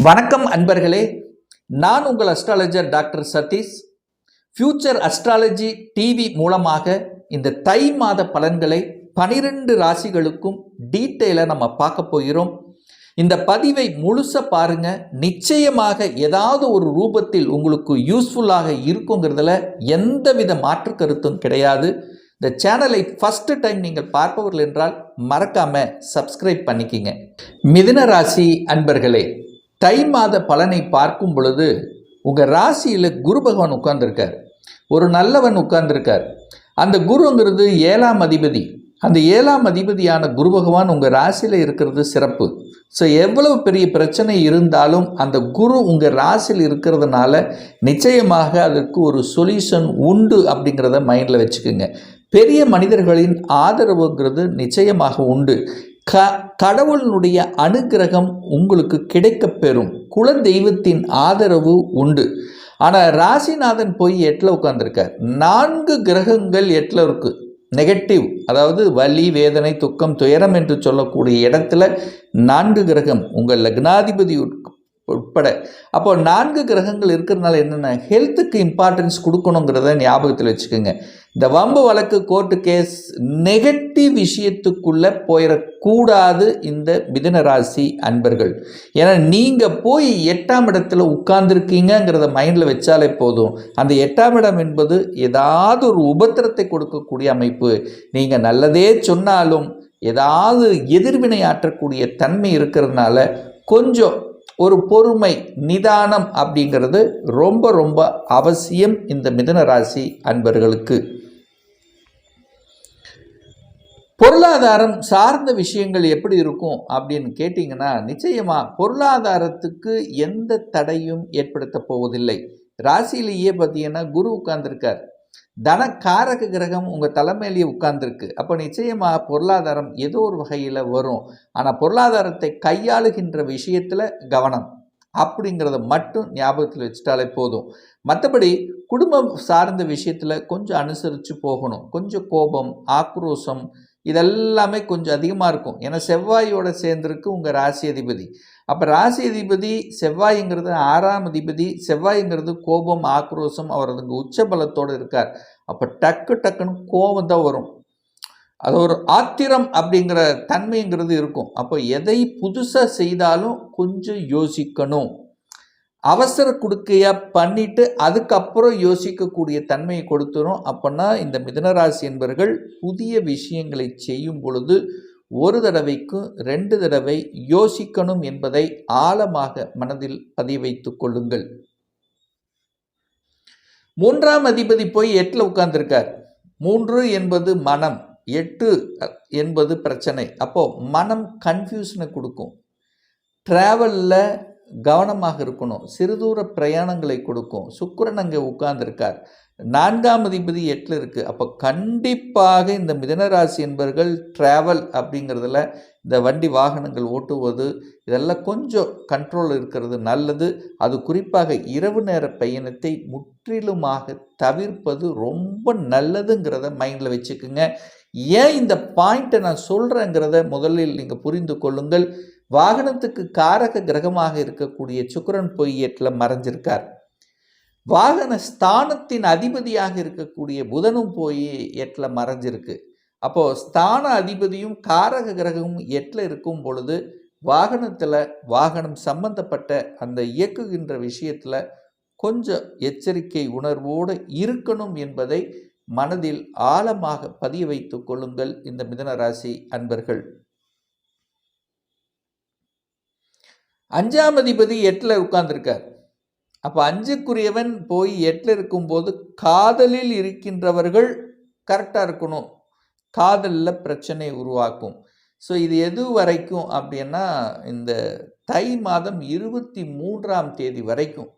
வணக்கம் அன்பர்களே, நான் உங்கள் astrologer doctor Satish. Future astrology TV மூலமாக இந்த தை மாத பலன்களை 12 ராசிகளுக்கும் டீட்டெயிலாக நம்ம பார்க்க போகிறோம். இந்த பதிவை முழுசாக பாருங்க. நிச்சயமாக ஏதாவது ஒரு ரூபத்தில் உங்களுக்கு யூஸ்ஃபுல்லாக இருக்குங்கிறதுல எந்தவித மாற்று கருத்தும் கிடையாது. இந்த சேனலை ஃபஸ்ட்டு டைம் நீங்கள் பார்ப்பவர்கள் என்றால் மறக்காமல் சப்ஸ்கிரைப் பண்ணிக்கிங்க. மிதுன ராசி அன்பர்களே, தை மாத பலனை பார்க்கும் பொழுது உங்கள் ராசியில் குரு பகவான் உட்கார்ந்துருக்கார். ஒரு நல்லவன் உட்கார்ந்துருக்கார். அந்த குருங்கிறது 7ஆம் அதிபதி. அந்த 7ஆம் அதிபதியான குரு பகவான் உங்கள் ராசியில் இருக்கிறது சிறப்பு. ஸோ எவ்வளவு பெரிய பிரச்சனை இருந்தாலும் அந்த குரு உங்கள் ராசியில் இருக்கிறதுனால நிச்சயமாக அதற்கு ஒரு சொல்யூஷன் உண்டு அப்படிங்கிறத மைண்டில் வச்சுக்கோங்க. பெரிய மனிதர்களின் ஆதரவுங்கிறது நிச்சயமாக உண்டு. கடவுளினுடைய அனுகிரகம் உங்களுக்கு கிடைக்கப்பெறும். குல தெய்வத்தின் ஆதரவு உண்டு. ஆனால் ராசிநாதன் போய் 8ல் உட்கார்ந்துருக்கார். 4 கிரகங்கள் 8ல் இருக்குது. நெகட்டிவ், அதாவது வலி, வேதனை, துக்கம், துயரம் என்று சொல்லக்கூடிய இடத்துல 4 கிரகம் உங்கள் லக்னாதிபதி உட்பட. அப்போ 4 கிரகங்கள் இருக்கிறதுனால என்னென்ன, ஹெல்த்துக்கு இம்பார்ட்டன்ஸ் கொடுக்கணுங்கிறத ஞாபகத்தில் வச்சுக்கோங்க. இந்த வம்பு வழக்கு, கோர்ட்டு கேஸ், நெகட்டிவ் விஷயத்துக்குள்ளே போயிடக்கூடாது இந்த மிதுன ராசி அன்பர்கள். ஏன்னா நீங்கள் போய் 8ஆம் இடத்துல உட்கார்ந்துருக்கீங்கிறத மைண்டில் வச்சாலே போதும். அந்த 8ஆம் இடம் என்பது ஏதாவது ஒரு உபத்திரத்தை கொடுக்கக்கூடிய அமைப்பு. நீங்கள் நல்லதே சொன்னாலும் ஏதாவது எதிர்வினை ஆற்றக்கூடிய தன்மை இருக்கிறதுனால கொஞ்சம் ஒரு பொறுமை, நிதானம் அப்படிங்கிறது ரொம்ப ரொம்ப அவசியம் இந்த மிதுன ராசி அன்பர்களுக்கு. பொருளாதாரம் சார்ந்த விஷயங்கள் எப்படி இருக்கும் அப்படின்னு கேட்டிங்கன்னா, நிச்சயமாக பொருளாதாரத்துக்கு எந்த தடையும் ஏற்படுத்த போவதில்லை. ராசியிலேயே பார்த்தீங்கன்னா குரு உட்கார்ந்துருக்கார். தனக்காரக கிரகம் உங்கள் தலைமையிலேயே உட்கார்ந்துருக்கு. அப்போ நிச்சயமாக பொருளாதாரம் ஏதோ ஒரு வகையில் வரும். ஆனால் பொருளாதாரத்தை கையாளுகின்ற விஷயத்தில் கவனம் அப்படிங்கிறத மட்டும் ஞாபகத்தில் வச்சுட்டாலே போதும். மற்றபடி குடும்பம் சார்ந்த விஷயத்தில் கொஞ்சம் அனுசரித்து போகணும். கொஞ்சம் கோபம், ஆக்ரோஷம் இதெல்லாமே கொஞ்சம் அதிகமாக இருக்கும். ஏன்னா செவ்வாயோடு சேர்ந்துருக்கு உங்கள் ராசி அதிபதி. அப்போ ராசி அதிபதி செவ்வாய்ங்கிறது 6ஆம் அதிபதி. செவ்வாய்ங்கிறது கோபம், ஆக்ரோஷம், அவர் அதுங்க உச்ச பலத்தோடு இருக்கார். அப்போ டக்குன்னு கோபம் தான் வரும். அது ஒரு ஆத்திரம் அப்படிங்கிற தன்மைங்கிறது இருக்கும். அப்போ எதை புதுசாக செய்தாலும் கொஞ்சம் யோசிக்கணும். அவசர கொடுக்கையாக பண்ணிவிட்டு அதுக்கப்புறம் யோசிக்கக்கூடிய தன்மையை கொடுத்துரும். அப்போனா இந்த மிதுனராசி என்பவர்கள் புதிய விஷயங்களை செய்யும் பொழுது ஒரு தடவைக்கு 2 தடவை யோசிக்கணும் என்பதை ஆழமாக மனதில் பதிய வைத்துக் கொள்ளுங்கள். 3ஆம் அதிபதி போய் 8ல் உட்கார்ந்துருக்கார். 3 என்பது மனம், 8 என்பது பிரச்சனை. அப்போது மனம் கன்ஃபியூஷனை கொடுக்கும். ட்ராவலில் கவனமாக இருக்கணும். சிறுதூர பிரயாணங்களை கொடுக்கும். சுக்கிரன் அங்கே உட்கார்ந்துருக்கார். 4ஆம் அதிபதி 8ல் இருக்குது. அப்போ கண்டிப்பாக இந்த மிதுனராசி என்பவர்கள் ட்ராவல் அப்படிங்கிறதுல இந்த வண்டி வாகனங்கள் ஓட்டுவது இதெல்லாம் கொஞ்சம் கண்ட்ரோல் இருக்கிறது நல்லது. அது குறிப்பாக இரவு நேர பயணத்தை முற்றிலுமாக தவிர்ப்பது ரொம்ப நல்லதுங்கிறத மைண்டில் வச்சுக்குங்க. ஏன் இந்த பாயிண்ட்டை நான் சொல்கிறேங்கிறத முதலில் நீங்கள் புரிந்து கொள்ளுங்கள். வாகனத்துக்கு காரக கிரகமாக இருக்கக்கூடிய சுக்கிரன் போய் 8ல் மறைஞ்சிருக்கார். வாகன ஸ்தானத்தின் அதிபதியாக இருக்கக்கூடிய புதனும் போய் 8ல் மறைஞ்சிருக்கு. அப்போது ஸ்தான அதிபதியும் காரக கிரகமும் 8ல் இருக்கும் பொழுது வாகனம் சம்பந்தப்பட்ட அந்த இயக்குகின்ற விஷயத்தில் கொஞ்சம் எச்சரிக்கை உணர்வோடு இருக்கணும் என்பதை மனதில் ஆழமாக பதிய வைத்துக் கொள்ளுங்கள் இந்த மிதுன ராசி அன்பர்கள். 5ஆம் அதிபதி 8ல் உட்கார்ந்துருக்கார். அப்போ 5க்குரியவன் போய் 8ல் இருக்கும்போது காதலில் இருக்கின்றவர்கள் கரெக்டாக இருக்கணும். காதலில் பிரச்சனை உருவாக்கும். ஸோ இது எது வரைக்கும் அப்படின்னா இந்த தை மாதம் 23ஆம் தேதி வரைக்கும்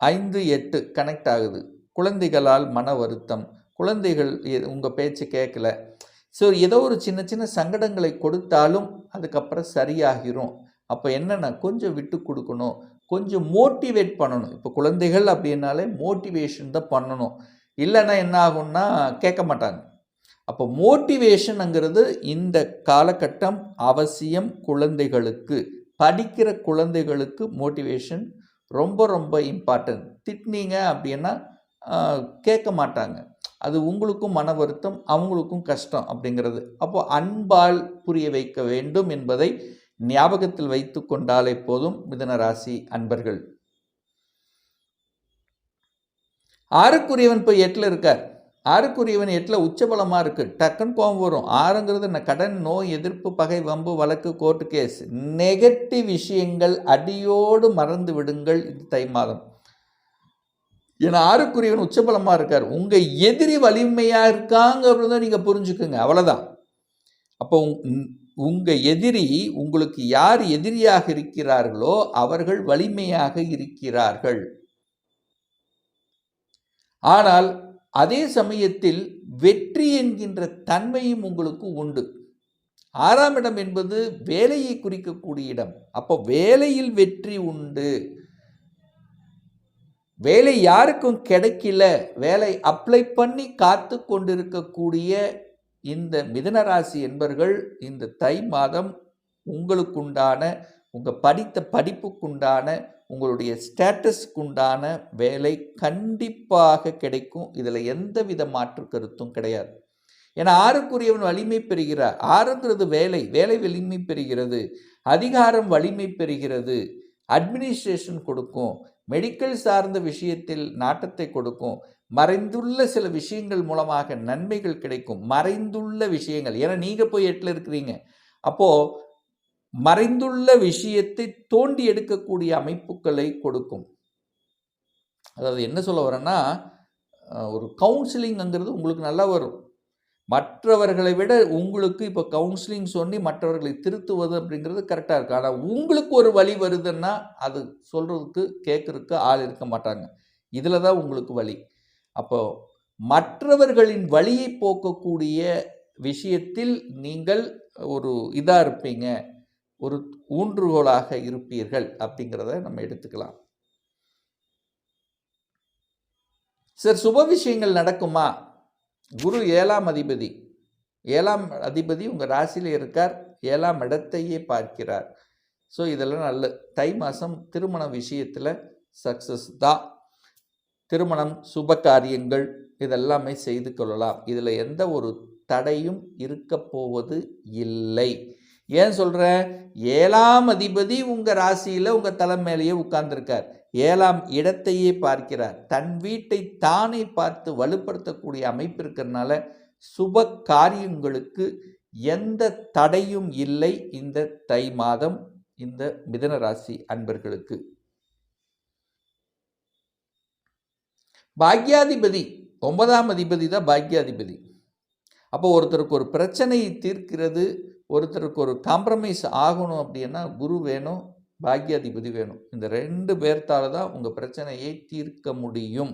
5-8 கனெக்ட் ஆகுது. குழந்தைகளால் மன வருத்தம், குழந்தைகள் உங்கள் பேச்சு கேட்கல, ஸோ ஏதோ ஒரு சின்ன சின்ன சங்கடங்களை கொடுத்தாலும் அதுக்கப்புறம் சரியாகிரும். அப்போ என்னென்னா கொஞ்சம் விட்டு கொடுக்கணும், கொஞ்சம் மோட்டிவேட் பண்ணணும். இப்போ குழந்தைகள் அப்படின்னாலே மோட்டிவேஷன் தான் பண்ணணும். இல்லைன்னா என்ன ஆகும்னா கேட்க மாட்டாங்க. அப்போ மோட்டிவேஷனுங்கிறது இந்த காலகட்டம் அவசியம் குழந்தைகளுக்கு. படிக்கிற குழந்தைகளுக்கு மோட்டிவேஷன் ரொம்ப ரொம்ப இம்பார்ட்டன்ட். திட்டினீங்க அப்படின்னா கேட்க மாட்டாங்க. அது உங்களுக்கும் மன வருத்தம், அவங்களுக்கும் கஷ்டம் அப்படிங்கிறது. அப்போ அன்பால் புரிய வைக்க வேண்டும் என்பதை ஞாபகத்தில் வைத்து கொண்டாலே போதும் மிதுன ராசி அன்பர்கள். 6க்குரியவன் போய் 8ல் இருக்கார். 6க்குரியவன் 8ல் உச்சபலமாக இருக்குது. டக்குன்னு கோபம் வரும். 6ங்கிறது என்ன? கடன், நோய், எதிர்ப்பு, பகை, வம்பு, வழக்கு, கோர்ட்டு கேஸ், நெகட்டிவ் விஷயங்கள் அடியோடு மறந்து விடுங்கள் இது தை மாதம். ஏன்னா 6க்குரியவன் உச்சபலமாக இருக்கார். உங்கள் எதிரி வலிமையாக இருக்காங்க அப்படின்னு நீங்கள் புரிஞ்சுக்குங்க, அவ்வளோதான். அப்போ உங்கள் எதிரி, உங்களுக்கு யார் எதிரியாக இருக்கிறார்களோ அவர்கள் வலிமையாக இருக்கிறார்கள். ஆனால் அதே சமயத்தில் வெற்றி என்கின்ற தன்மையும் உங்களுக்கு உண்டு. 6ஆம் இடம் என்பது வேலையை குறிக்கக்கூடிய இடம். அப்போ வேலையில் வெற்றி உண்டு. வேலை யாருக்கும் கிடைக்கல, வேலை அப்ளை பண்ணி காத்து கொண்டிருக்கக்கூடிய இந்த மிதுன ராசி என்பர்கள் இந்த தை மாதம் உங்களுக்குண்டான, உங்கள் படித்த படிப்புக்குண்டான, உங்களுடைய ஸ்டேட்டஸ்க்குண்டான வேலை கண்டிப்பாக கிடைக்கும். இதில் எந்தவித மாற்று கருத்தும் கிடையாது. ஏன்னா 6க்குரியவன் வலிமை பெறுகிறார். 6ங்கிறது வேலை, வேலை வலிமை பெறுகிறது, அதிகாரம் வலிமை பெறுகிறது, அட்மினிஸ்ட்ரேஷன் கொடுக்கும், மெடிக்கல் சார்ந்த விஷயத்தில் நாட்டத்தை கொடுக்கும், மறைந்துள்ள சில விஷயங்கள் மூலமாக நன்மைகள் கிடைக்கும். மறைந்துள்ள விஷயங்கள், ஏன்னா நீங்கள் போய் 8ல் இருக்கிறீங்க. அப்போது மறைந்துள்ள விஷயத்தை தோண்டி எடுக்கக்கூடிய அமைப்புகளை கொடுக்கும். அதாவது என்ன சொல்ல வரேன்னா, ஒரு கவுன்சிலிங்கிறது உங்களுக்கு நல்லா வரும். மற்றவர்களை விட உங்களுக்கு இப்போ கவுன்சிலிங் சொல்லி மற்றவர்களை திருத்துவது அப்படிங்கிறது கரெக்டாக இருக்குது. ஆனால் உங்களுக்கு ஒரு வழி வருதுன்னா அது சொல்கிறதுக்கு கேட்குறதுக்கு ஆள் இருக்க மாட்டாங்க. இதில் தான் உங்களுக்கு வழி. அப்போது மற்றவர்களின் வழியை போக்கக்கூடிய விஷயத்தில் நீங்கள் ஒரு இதாக இருப்பீங்க, ஒரு ஊன்றுகோலாக இருப்பீர்கள் அப்படிங்கிறத நம்ம எடுத்துக்கலாம். சார், சுப விஷயங்கள் நடக்குமா? குரு 7ஆம் அதிபதி. 7ஆம் அதிபதி உங்கள் ராசியில் இருக்கார், 7ஆம் இடத்தையே பார்க்கிறார். ஸோ இதெல்லாம் நல்ல தை மாதம் திருமண விஷயத்தில் சக்ஸஸ் தான். திருமணம், சுப காரியங்கள் இதெல்லாமே செய்து கொள்ளலாம். இதில் எந்த ஒரு தடையும் இருக்க போவது இல்லை. ஏன் சொல்கிறேன்? 7ஆம் அதிபதி உங்கள் ராசியில் உங்கள் தலைமையிலேயே உட்கார்ந்துருக்கார். 7ஆம் இடத்தையே பார்க்கிறார். தன் வீட்டை தானே பார்த்து வலுப்படுத்தக்கூடிய அமைப்பு இருக்கிறதுனால சுப காரியங்களுக்கு எந்த தடையும் இல்லை இந்த தை மாதம் இந்த மிதுன ராசி அன்பர்களுக்கு. பாக்யாதிபதி 9ஆம் அதிபதி தான் பாக்யாதிபதி. அப்போ ஒருத்தருக்கு ஒரு பிரச்சனையை தீர்க்கிறது, ஒருத்தருக்கு ஒரு காம்ப்ரமைஸ் ஆகணும் அப்படின்னா குரு வேணும், பாக்யாதிபதி வேணும். இந்த 2 பேர்த்தால தான் உங்கள் பிரச்சனையை தீர்க்க முடியும்.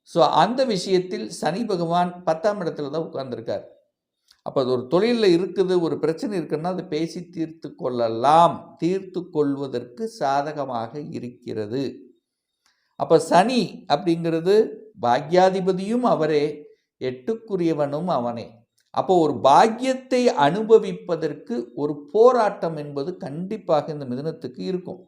ஸோ அந்த விஷயத்தில் சனி பகவான் 10ஆம் இடத்துல தான் உட்கார்ந்துருக்கார். அப்போ அது ஒரு தொழிலில் இருக்குது, ஒரு பிரச்சனை இருக்குன்னா அதை பேசி தீர்த்து கொள்ளலாம், தீர்த்து கொள்வதற்கு சாதகமாக இருக்கிறது. அப்போ சனி அப்படிங்கிறது பாக்யாதிபதியும் அவரே, 8க்குரியவனும் அவனே. அப்போ ஒரு பாக்கியத்தை அனுபவிப்பதற்கு ஒரு போராட்டம் என்பது கண்டிப்பாக இந்த மிதுனத்துக்கு இருக்கும்.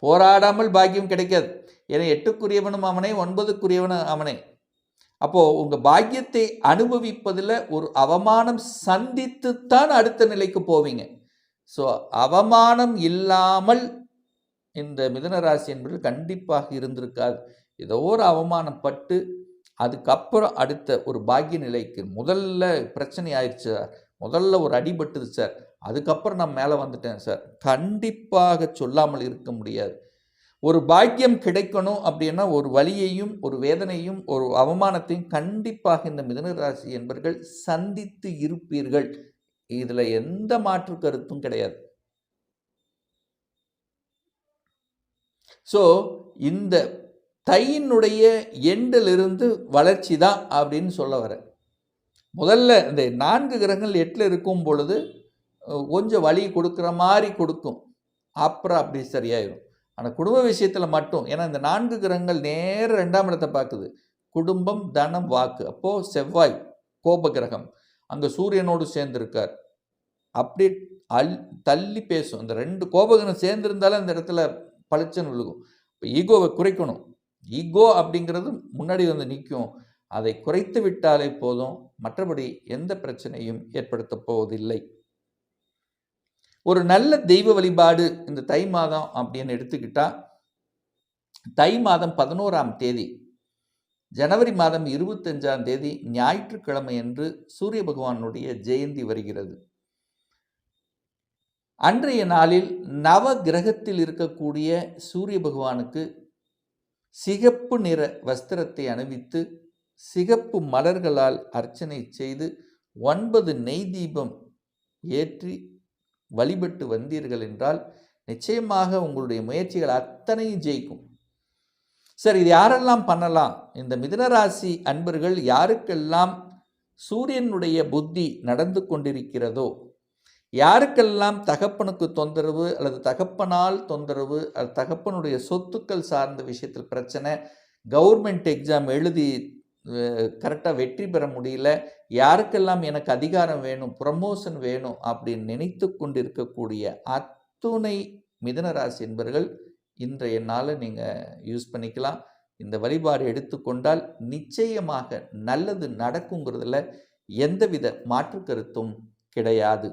போராடாமல் பாக்கியம் கிடைக்காது. ஏன்னா 8க்குரியவனும் அவனே, 9க்குரியவனும் அவனே. அப்போது உங்கள் பாக்கியத்தை அனுபவிப்பதில் ஒரு அவமானம் சந்தித்துத்தான் அடுத்த நிலைக்கு போவீங்க. ஸோ அவமானம் இல்லாமல் இந்த மிதுன ராசி என்பது கண்டிப்பாக இருந்திருக்காது. ஏதோ ஒரு அவமானம் பட்டு அதுக்கப்புறம் அடுத்த ஒரு பாக்கிய நிலைக்கு, முதல்ல பிரச்சனை ஆயிடுச்சு சார், முதல்ல ஒரு அடிபட்டுது சார், அதுக்கப்புறம் நான் மேலே வந்துட்டேன் சார், கண்டிப்பாக சொல்லாமல் இருக்க முடியாது. ஒரு பாக்கியம் கிடைக்கணும் அப்படின்னா ஒரு வலியையும் ஒரு வேதனையும் ஒரு அவமானத்தையும் கண்டிப்பாக இந்த மிதுன ராசி என்பவர்கள் சந்தித்து இருப்பீர்கள். இதில் எந்த மாற்று கருத்தும் கிடையாது. ஸோ இந்த தையினுடைய எண்டிலிருந்து வளர்ச்சி தான் அப்படின்னு சொல்ல வரேன். முதல்ல இந்த 4 கிரகங்கள் 8ல் இருக்கும் பொழுது கொஞ்சம் வலி கொடுக்குற மாதிரி கொடுக்கும், அப்புறம் அப்படி சரியாயிடும். ஆனால் குடும்ப விஷயத்தில் மட்டும், ஏன்னா இந்த 4 கிரகங்கள் நேர 2ஆம் இடத்தை பார்க்குது, குடும்பம், தனம், வாக்கு. அப்போது செவ்வாய் கோப கிரகம் அங்கே சூரியனோடு சேர்ந்திருக்கார். அப்படியே தள்ளி பேசும். இந்த 2 கோபகுணம் சேர்ந்திருந்தாலும் அந்த இடத்துல பளிச்சுன்னு விழுகும். இப்போ ஈகோவை குறைக்கணும். ஈகோ அப்படிங்கிறது முன்னாடி வந்து நிற்கும். அதை குறைத்து விட்டாலே போதும். மற்றபடி எந்த பிரச்சனையும் ஏற்படுத்தப் போவதில்லை. ஒரு நல்ல தெய்வ வழிபாடு இந்த தை மாதம் அப்படின்னு எடுத்துக்கிட்டா, தை மாதம் 11ஆம் தேதி, ஜனவரி மாதம் 25ஆம் தேதி ஞாயிற்றுக்கிழமை அன்று சூரிய பகவானுடைய ஜெயந்தி வருகிறது. அன்றைய நாளில் நவ கிரகத்தில் இருக்கக்கூடிய சூரிய பகவானுக்கு சிகப்பு நிற வஸ்திரத்தை அணிவித்து சிகப்பு மலர்களால் அர்ச்சனை செய்து 9 நெய் தீபம் ஏற்றி வழிபட்டு வந்தீர்கள் என்றால் நிச்சயமாக உங்களுடைய முயற்சிகள் அத்தனையும் ஜெயிக்கும். சரி, இது யாரெல்லாம் பண்ணலாம்? இந்த மிதுனராசி அன்பர்கள் யாருக்கெல்லாம் சூரியனுடைய புத்தி நடந்து கொண்டிருக்கிறதோ, யாருக்கெல்லாம் தகப்பனுக்கு தொந்தரவு அல்லது தகப்பனால் தொந்தரவு, அல்லது தகப்பனுடைய சொத்துக்கள் சார்ந்த விஷயத்தில் பிரச்சனை, கவர்மெண்ட் எக்ஸாம் எழுதி கரெக்டாக வெற்றி பெற முடியல, யாருக்கெல்லாம் எனக்கு அதிகாரம் வேணும், ப்ரமோஷன் வேணும் அப்படின்னு நினைத்து கொண்டிருக்கக்கூடிய அத்துணை மிதுனராசி என்பவர்கள் இன்றைய நாளை நீங்கள் யூஸ் பண்ணிக்கலாம். இந்த வழிபாடு எடுத்துக்கொண்டால் நிச்சயமாக நல்லது நடக்குங்கிறதுல எந்தவித மாற்று கருத்தும் கிடையாது.